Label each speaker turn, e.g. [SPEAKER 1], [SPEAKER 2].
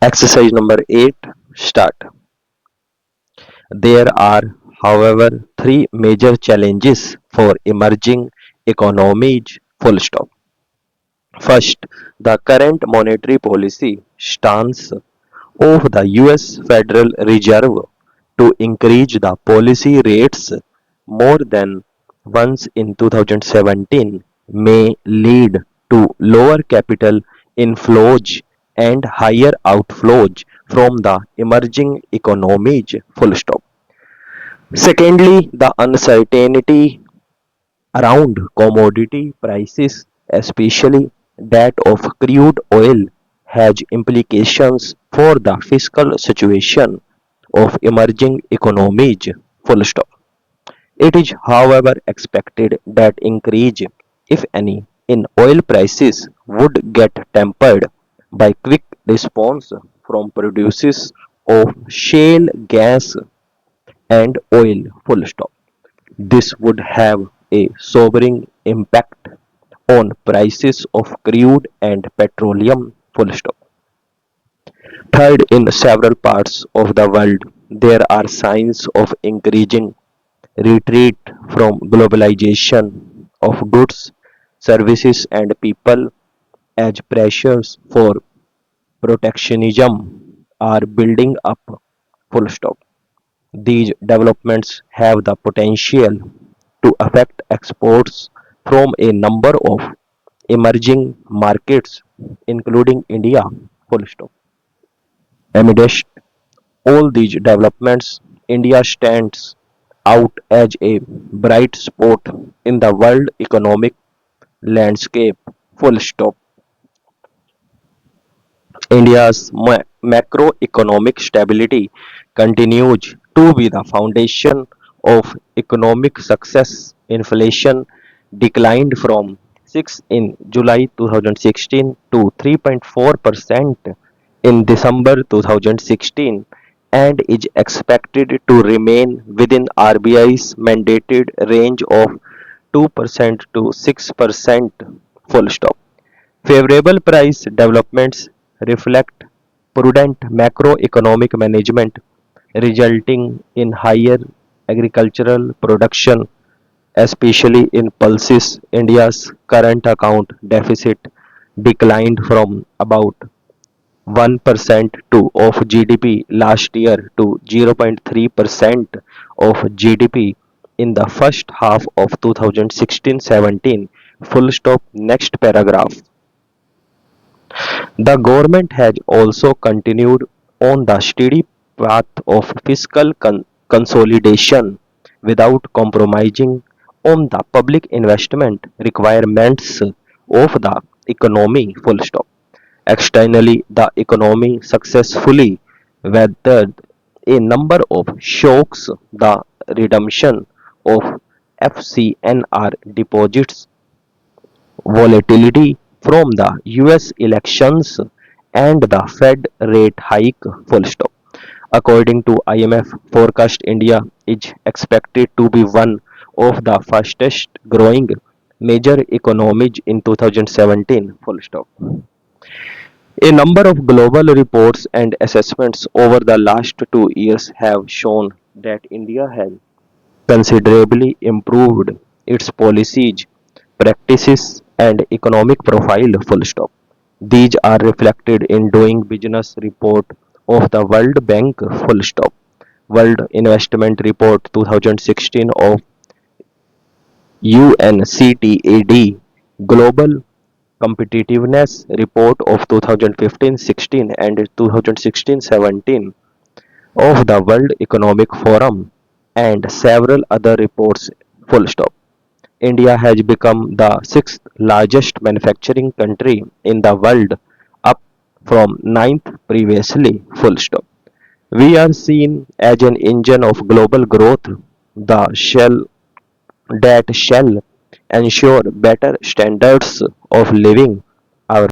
[SPEAKER 1] Exercise number 8. Start. There are, however, three major challenges for emerging economies. Full stop. First, the current monetary policy stance of the US Federal Reserve to increase the policy rates more than once in 2017 may lead to lower capital inflows and higher outflows from the emerging economies. Full stop. Secondly, the uncertainty around commodity prices, especially that of crude oil, has implications for the fiscal situation of emerging economies. Full stop. It is, however, expected that increase, if any, in oil prices would get tempered by quick response from producers of shale gas and oil. Full stop. This would have a sobering impact on prices of crude and petroleum. Full stop. Third, in several parts of the world, there are signs of increasing retreat from globalization of goods, services, and people as pressures for protectionism are building up. Full stop. These developments have the potential to affect exports from a number of emerging markets, including India. Full stop. Amidst all these developments, India stands out as a bright spot in the world economic landscape. Full stop. India's macroeconomic stability continues to be the foundation of economic success. Inflation declined from 6 in July 2016 to 3.4% in December 2016 and is expected to remain within RBI's mandated range of 2% to 6%. Full stop. Favorable price developments reflect prudent macroeconomic management, resulting in higher agricultural production, especially in pulses. India's current account deficit declined from about 1% to of GDP last year to 0.3% of GDP in the first half of 2016-17. Full stop. Next paragraph. The government has also continued on the steady path of fiscal consolidation without compromising on the public investment requirements of the economy. Full stop. Externally, the economy successfully weathered a number of shocks. The redemption of FCNR deposits, volatility from the US elections, and the Fed rate hike. Full stop. According to IMF forecast, India is expected to be one of the fastest growing major economies in 2017. Full stop. A number of global reports and assessments over the last 2 years have shown that India has considerably improved its policies, practices, and economic profile. Full stop. These are reflected in Doing Business report of the World Bank. Full stop. World Investment Report 2016 of UNCTAD, Global Competitiveness Report of 2015-16 and 2016-17 of the World Economic Forum, and several other reports. Full stop. India has become the sixth largest manufacturing country in the world, up from ninth previously. Full stop. We are seen as an engine of global growth, the shell that shall ensure better standards of living. Our